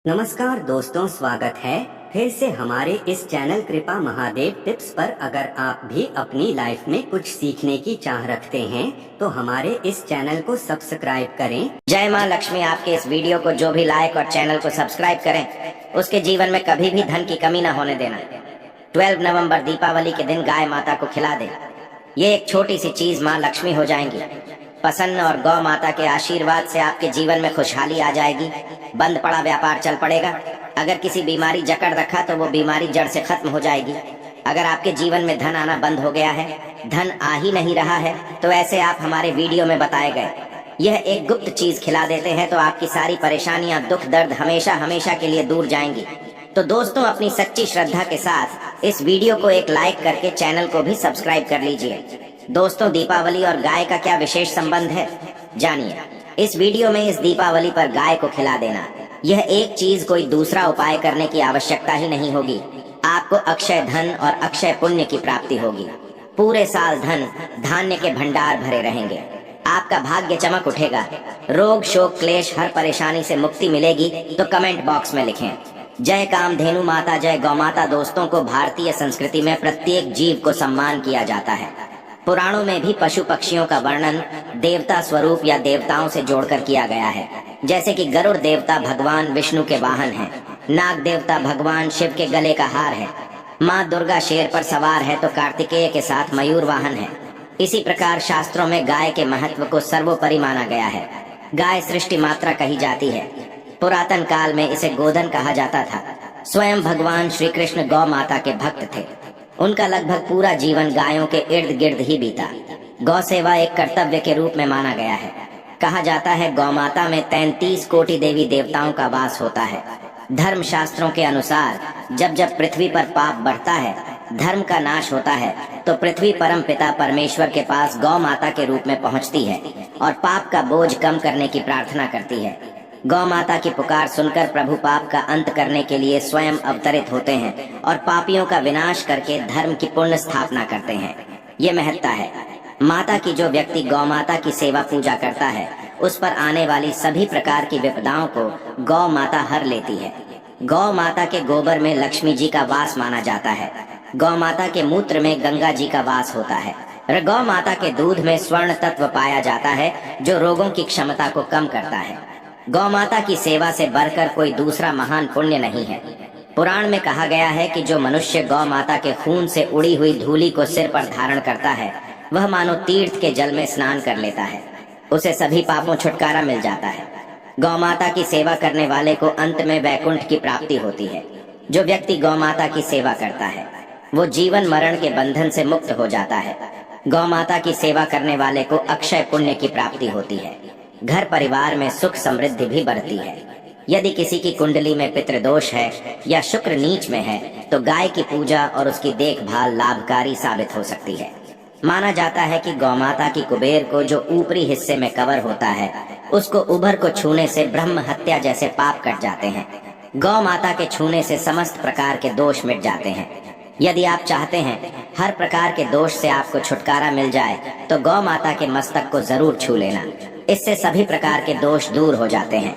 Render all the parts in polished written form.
नमस्कार दोस्तों, स्वागत है फिर से हमारे इस चैनल कृपा महादेव टिप्स पर। अगर आप भी अपनी लाइफ में कुछ सीखने की चाह रखते हैं तो हमारे इस चैनल को सब्सक्राइब करें। जय माँ लक्ष्मी। आपके इस वीडियो को जो भी लाइक और चैनल को सब्सक्राइब करें उसके जीवन में कभी भी धन की कमी ना होने देना। 12 नवंबर दीपावली के दिन गाय माता को खिला दे। ये एक छोटी सी चीज माँ लक्ष्मी हो जाएंगी प्रसन्न, और गौ माता के आशीर्वाद से आपके जीवन में खुशहाली आ जाएगी। बंद पड़ा व्यापार चल पड़ेगा। अगर किसी बीमारी जकड़ रखा तो वो बीमारी जड़ से खत्म हो जाएगी। अगर आपके जीवन में धन आना बंद हो गया है, धन आ ही नहीं रहा है, तो ऐसे आप हमारे वीडियो में बताए गए यह एक गुप्त चीज खिला देते हैं तो आपकी सारी परेशानियां, दुख दर्द हमेशा हमेशा के लिए दूर जाएंगी। तो दोस्तों, अपनी सच्ची श्रद्धा के साथ इस वीडियो को एक लाइक करके चैनल को भी सब्सक्राइब कर लीजिए। दोस्तों, दीपावली और गाय का क्या विशेष संबंध है, जानिए इस वीडियो में। इस दीपावली पर गाय को खिला देना, यह एक चीज, कोई दूसरा उपाय करने की आवश्यकता ही नहीं होगी। आपको अक्षय धन और अक्षय पुण्य की प्राप्ति होगी। पूरे साल धन धान्य के भंडार भरे रहेंगे। आपका भाग्य चमक उठेगा। रोग शोक क्लेश हर परेशानी से मुक्ति मिलेगी। तो कमेंट बॉक्स में लिखें जय कामधेनु माता, जय गौ माता। दोस्तों को भारतीय संस्कृति में प्रत्येक जीव को सम्मान किया जाता है। पुराणों में भी पशु पक्षियों का वर्णन देवता स्वरूप या देवताओं से जोड़कर किया गया है। जैसे कि गरुड़ देवता भगवान विष्णु के वाहन है, नाग देवता भगवान शिव के गले का हार है, माँ दुर्गा शेर पर सवार है तो कार्तिकेय के साथ मयूर वाहन है। इसी प्रकार शास्त्रों में गाय के महत्व को सर्वोपरि माना गया है। गाय सृष्टि मात्रा कही जाती है। पुरातन काल में इसे गोधन कहा जाता था। स्वयं भगवान श्री कृष्ण गौ माता के भक्त थे। उनका लगभग पूरा जीवन गायों के इर्द गिर्द ही बीता। गौ सेवा एक कर्तव्य के रूप में माना गया है। कहा जाता है गौ माता में 33 कोटि देवी देवताओं का वास होता है। धर्म शास्त्रों के अनुसार जब जब पृथ्वी पर पाप बढ़ता है, धर्म का नाश होता है, तो पृथ्वी परम पिता परमेश्वर के पास गौ माता के रूप में पहुंचती है और पाप का बोझ कम करने की प्रार्थना करती है। गौ माता की पुकार सुनकर प्रभु पाप का अंत करने के लिए स्वयं अवतरित होते हैं और पापियों का विनाश करके धर्म की पूर्ण स्थापना करते हैं। ये महत्ता है माता की। जो व्यक्ति गौ माता की सेवा पूजा करता है उस पर आने वाली सभी प्रकार की विपदाओं को गौ माता हर लेती है। गौ माता के गोबर में लक्ष्मी जी का वास माना जाता है। गौ माता के मूत्र में गंगा जी का वास होता है। गौ माता के दूध में स्वर्ण तत्व पाया जाता है जो रोगों की क्षमता को कम करता है। गौ माता की सेवा से बढ़कर कोई दूसरा महान पुण्य नहीं है। पुराण में कहा गया है कि जो मनुष्य गौ माता के खून से उड़ी हुई धूली को सिर पर धारण करता है, वह मानो तीर्थ के जल में स्नान कर लेता है। उसे सभी पापों छुटकारा मिल जाता है। गौ माता की सेवा करने वाले को अंत में वैकुंठ की प्राप्ति होती है। जो व्यक्ति गौ माता की सेवा करता है वो जीवन मरण के बंधन से मुक्त हो जाता है। गौ माता की सेवा करने वाले को अक्षय पुण्य की प्राप्ति होती है। घर परिवार में सुख समृद्धि भी बढ़ती है। यदि किसी की कुंडली में पितृदोष है या शुक्र नीच में है तो गाय की पूजा और उसकी देखभाल लाभकारी साबित हो सकती है। माना जाता है कि गौ माता की कुबेर को जो ऊपरी हिस्से में कवर होता है उसको उभर को छूने से ब्रह्म हत्या जैसे पाप कट जाते हैं। गौ माता के छूने से समस्त प्रकार के दोष मिट जाते हैं। यदि आप चाहते हैं हर प्रकार के दोष से आपको छुटकारा मिल जाए तो गौ माता के मस्तक को जरूर छू लेना। इससे सभी प्रकार के दोष दूर हो जाते हैं।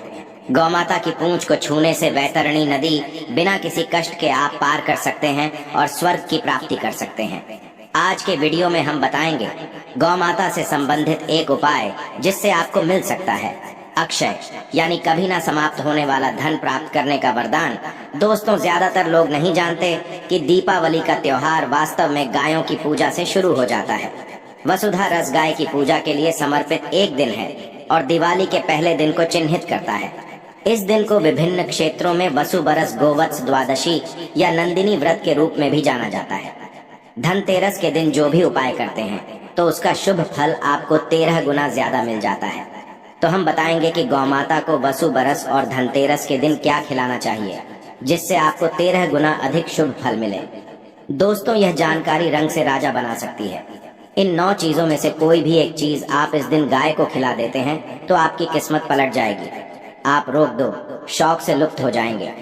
गौ माता की पूंछ को छूने से वैतरणी नदी बिना किसी कष्ट के आप पार कर सकते हैं और स्वर्ग की प्राप्ति कर सकते हैं। आज के वीडियो में हम बताएंगे गौ माता से संबंधित एक उपाय जिससे आपको मिल सकता है अक्षय यानी कभी ना समाप्त होने वाला धन प्राप्त करने का वरदान। दोस्तों, ज्यादातर लोग नहीं जानते कि दीपावली का त्योहार वास्तव में गायों की पूजा से शुरू हो जाता है। वसुधा रस गाय की पूजा के लिए समर्पित एक दिन है और दिवाली के पहले दिन को चिन्हित करता है। इस दिन को विभिन्न क्षेत्रों में वसु बरस गोवत्स द्वादशी या नंदिनी व्रत के रूप में भी जाना जाता है। धनतेरस के दिन जो भी उपाय करते हैं तो उसका शुभ फल आपको 13 गुना ज्यादा मिल जाता है। तो हम बताएंगे कि गौ माता को वसु बरस और धनतेरस के दिन क्या खिलाना चाहिए जिससे आपको 13 गुना अधिक शुभ फल मिले। दोस्तों, यह जानकारी रंग से राजा बना सकती है। इन 9 चीजों में से कोई भी एक चीज आप इस दिन गाय को खिला देते हैं तो आपकी किस्मत पलट जाएगी। आप रोक दो शौक से लुप्त हो जाएंगे।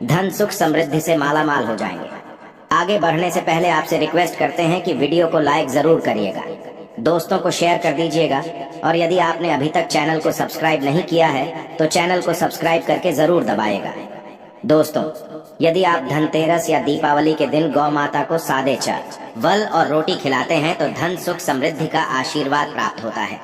धन सुख समृद्धि से माला माल हो जाएंगे। आगे बढ़ने से पहले आपसे रिक्वेस्ट करते हैं कि वीडियो को लाइक जरूर करिएगा, दोस्तों को शेयर कर दीजिएगा और यदि आपने अभी तक चैनल को सब्सक्राइब नहीं किया है तो चैनल को सब्सक्राइब करके जरूर दबाएगा। दोस्तों, यदि आप धनतेरस या दीपावली के दिन गौ माता को सादे चावल और रोटी खिलाते हैं तो धन सुख समृद्धि का आशीर्वाद प्राप्त होता है।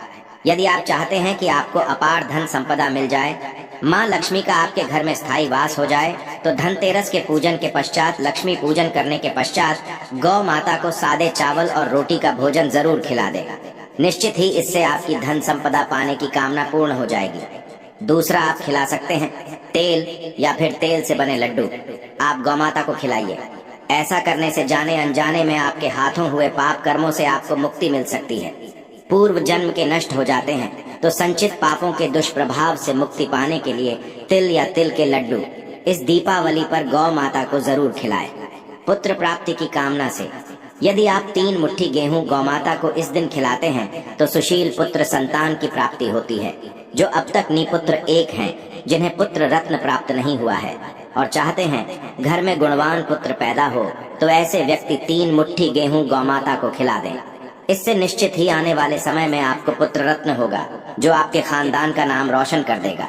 यदि आप चाहते हैं कि आपको अपार धन संपदा मिल जाए, माँ लक्ष्मी का आपके घर में स्थायी वास हो जाए, तो धनतेरस के पूजन के पश्चात, लक्ष्मी पूजन करने के पश्चात गौ माता को सादे चावल और रोटी का भोजन जरूर खिला दे। निश्चित ही इससे आपकी धन संपदा पाने की कामना पूर्ण हो जाएगी। दूसरा, आप खिला सकते हैं तेल या फिर तेल से बने लड्डू। आप गौ माता को खिलाइए। ऐसा करने से जाने अनजाने में आपके हाथों हुए पाप कर्मों से आपको मुक्ति मिल सकती है। पूर्व जन्म के नष्ट हो जाते हैं, तो संचित पापों के दुष्प्रभाव से मुक्ति पाने के लिए तिल या तिल के लड्डू इस दीपावली पर गौ माता को जरूर खिलाएं। पुत्र प्राप्ति की कामना से यदि आप 3 मुट्ठी गेहूं गौ माता को इस दिन खिलाते हैं तो सुशील पुत्र संतान की प्राप्ति होती है। जो अब तक निपुत्र एक हैं, जिन्हें पुत्र रत्न प्राप्त नहीं हुआ है और चाहते हैं घर में गुणवान पुत्र पैदा हो, तो ऐसे व्यक्ति 3 मुट्ठी गेहूं गौ माता को खिला दें। इससे निश्चित ही आने वाले समय में आपको पुत्र रत्न होगा, जो आपके खानदान का नाम रोशन कर देगा।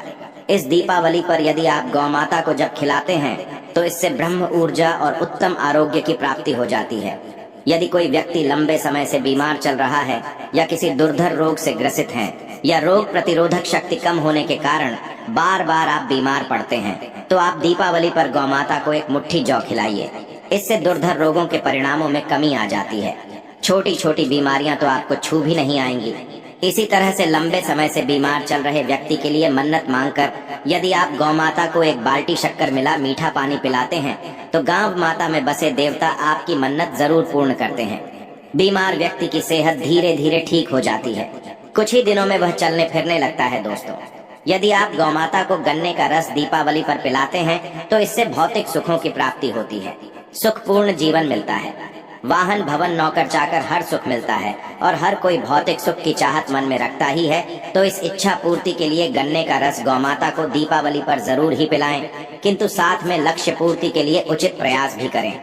इस दीपावली पर यदि आप गौ माता को जब खिलाते हैं तो इससे ब्रह्म ऊर्जा और उत्तम आरोग्य की प्राप्ति हो जाती है। यदि कोई व्यक्ति लंबे समय से बीमार चल रहा है या किसी दुर्धर रोग से ग्रसित है या रोग प्रतिरोधक शक्ति कम होने के कारण बार बार आप बीमार पड़ते हैं, तो आप दीपावली पर गौ माता को 1 मुट्ठी जौ खिलाइए। इससे दुर्धर रोगों के परिणामों में कमी आ जाती है। छोटी छोटी बीमारियां तो आपको छू भी नहीं आएंगी। इसी तरह से लंबे समय से बीमार चल रहे व्यक्ति के लिए मन्नत मांगकर यदि आप गौ माता को 1 बाल्टी शक्कर मिला मीठा पानी पिलाते हैं, तो गांव माता में बसे देवता आपकी मन्नत जरूर पूर्ण करते हैं। बीमार व्यक्ति की सेहत धीरे धीरे ठीक हो जाती है। कुछ ही दिनों में वह चलने फिरने लगता है। दोस्तों, यदि आप गौ माता को गन्ने का रस दीपावली पर पिलाते हैं तो इससे भौतिक सुखों की प्राप्ति होती है। सुखपूर्ण जीवन मिलता है। वाहन भवन नौकर चाकर हर सुख मिलता है और हर कोई भौतिक सुख की चाहत मन में रखता ही है। तो इस इच्छा पूर्ति के लिए गन्ने का रस गौ माता को दीपावली पर जरूर ही पिलाएं, किंतु साथ में लक्ष्य पूर्ति के लिए उचित प्रयास भी करें।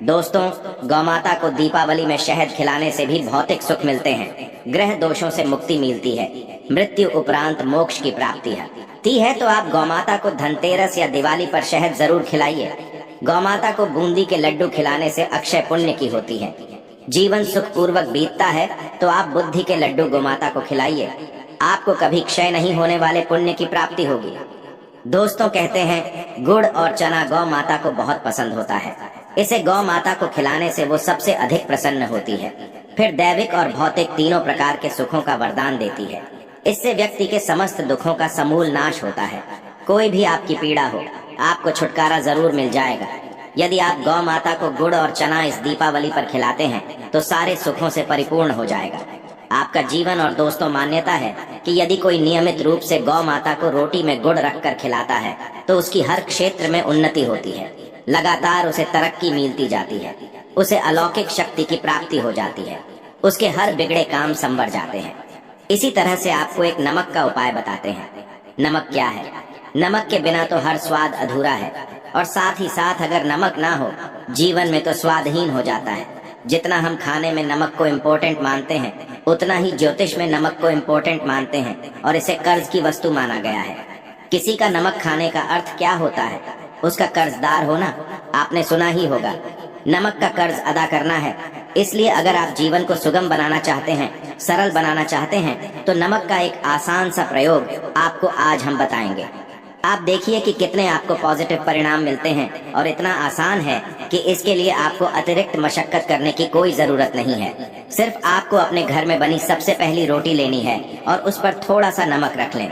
दोस्तों, गौ माता को दीपावली में शहद खिलाने से भी भौतिक सुख मिलते हैं, ग्रह दोषों से मुक्ति मिलती है, मृत्यु उपरांत मोक्ष की प्राप्ति है। तो आप गौ माता को धनतेरस या दिवाली पर शहद जरूर खिलाइए। गौ माता को बूंदी के लड्डू खिलाने से अक्षय पुण्य की होती है। जीवन सुख पूर्वक बीतता है, तो आप बुद्धि के लड्डू गौ माता को खिलाइए। आपको कभी क्षय नहीं होने वाले पुण्य की प्राप्ति होगी। दोस्तों, कहते हैं गुड़ और चना गौ माता को बहुत पसंद होता है। इसे गौ माता को खिलाने से वो सबसे अधिक प्रसन्न होती है। फिर दैविक और भौतिक तीनों प्रकार के सुखों का वरदान देती है। इससे व्यक्ति के समस्त दुखों का समूल नाश होता है। कोई भी आपकी पीड़ा हो, आपको छुटकारा जरूर मिल जाएगा। यदि आप गौ माता को गुड़ और चना इस दीपावली पर खिलाते हैं तो सारे सुखों से परिपूर्ण हो जाएगा आपका जीवन। और दोस्तों, मान्यता है कि यदि कोई नियमित रूप से गौ माता को रोटी में गुड़ रखकर खिलाता है तो उसकी हर क्षेत्र में उन्नति होती है। लगातार उसे तरक्की मिलती जाती है। उसे अलौकिक शक्ति की प्राप्ति हो जाती है। उसके हर बिगड़े काम संवर जाते हैं। इसी तरह से आपको एक नमक का उपाय बताते हैं। नमक क्या है? नमक के बिना तो हर स्वाद अधूरा है, और साथ ही साथ अगर नमक ना हो, जीवन में तो स्वादहीन हो जाता है। जितना हम खाने में नमक को इम्पोर्टेंट मानते हैं, उतना ही ज्योतिष में नमक को इम्पोर्टेंट मानते हैं और इसे कर्ज की वस्तु माना गया है। किसी का नमक खाने का अर्थ क्या होता है? उसका कर्जदार होना। आपने सुना ही होगा, नमक का कर्ज अदा करना है। इसलिए अगर आप जीवन को सुगम बनाना चाहते हैं, सरल बनाना चाहते हैं, तो नमक का एक आसान सा प्रयोग आपको आज हम बताएंगे। आप देखिए कि कितने आपको पॉजिटिव परिणाम मिलते हैं, और इतना आसान है कि इसके लिए आपको अतिरिक्त मशक्कत करने की कोई जरूरत नहीं है। सिर्फ आपको अपने घर में बनी सबसे पहली रोटी लेनी है और उस पर थोड़ा सा नमक रख लें।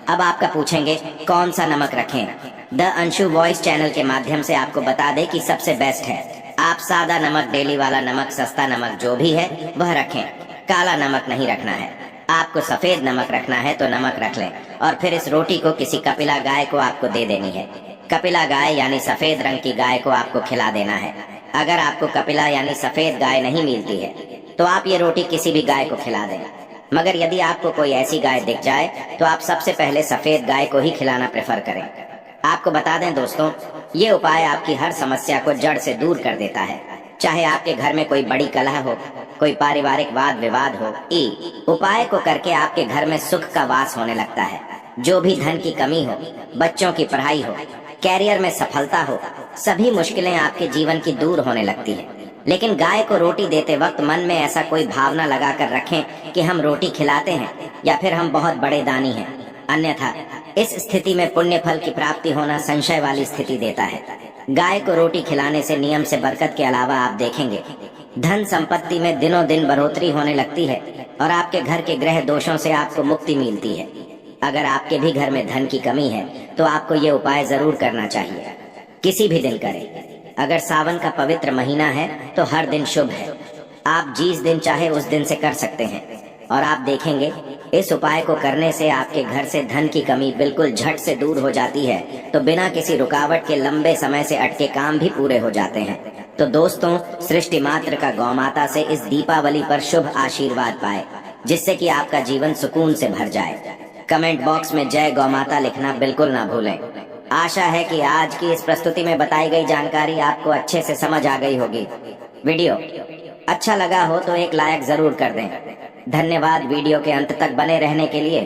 अब आपका पूछेंगे कौन सा नमक रखें? द अंशु वॉइस चैनल के माध्यम से आपको बता दे कि सबसे बेस्ट है आप सादा नमक, डेली वाला नमक, सस्ता नमक जो भी है वह रखें। काला नमक नहीं रखना है। आपको सफेद नमक रखना है तो नमक रख लें, और फिर इस रोटी को किसी कपिला गाय को आपको दे देनी है। कपिला गाय यानी सफेद रंग की गाय को आपको खिला देना है। अगर आपको कपिला यानी सफेद गाय नहीं मिलती है तो आप ये रोटी किसी भी गाय को खिला दें। मगर यदि आपको कोई ऐसी गाय दिख जाए तो आप सबसे पहले सफेद गाय को ही खिलाना प्रेफर करें। आपको बता दें दोस्तों, ये उपाय आपकी हर समस्या को जड़ से दूर कर देता है। चाहे आपके घर में कोई बड़ी कलह हो, कोई पारिवारिक वाद विवाद हो, उपाय को करके आपके घर में सुख का वास होने लगता है। जो भी धन की कमी हो, बच्चों की पढ़ाई हो, कैरियर में सफलता हो, सभी मुश्किलें आपके जीवन की दूर होने लगती है। लेकिन गाय को रोटी देते वक्त मन में ऐसा कोई भावना लगा कर रखें कि हम रोटी खिलाते हैं या फिर हम बहुत बड़े दानी हैं। अन्यथा इस स्थिति में पुण्य फल की प्राप्ति होना संशय वाली स्थिति देता है। गाय को रोटी खिलाने से नियम से बरकत के अलावा आप देखेंगे धन संपत्ति में दिनों दिन बढ़ोतरी होने लगती है और आपके घर के ग्रह दोषों से आपको मुक्ति मिलती है। अगर आपके भी घर में धन की कमी है तो आपको ये उपाय जरूर करना चाहिए, किसी भी दिन करें। अगर सावन का पवित्र महीना है तो हर दिन शुभ है। आप जिस दिन चाहे उस दिन से कर सकते हैं और आप देखेंगे इस उपाय को करने से आपके घर से धन की कमी बिल्कुल झट से दूर हो जाती है। तो बिना किसी रुकावट के लंबे समय से अटके काम भी पूरे हो जाते हैं। तो दोस्तों, सृष्टि मात्र का गौ माता से इस दीपावली पर शुभ आशीर्वाद पाए, जिससे कि आपका जीवन सुकून से भर जाए। कमेंट बॉक्स में जय गौ माता लिखना बिल्कुल ना भूलें। आशा है कि आज की इस प्रस्तुति में बताई गई जानकारी आपको अच्छे से समझ आ गई होगी। वीडियो अच्छा लगा हो तो एक लाइक जरूर कर दें। धन्यवाद वीडियो के अंत तक बने रहने के लिए।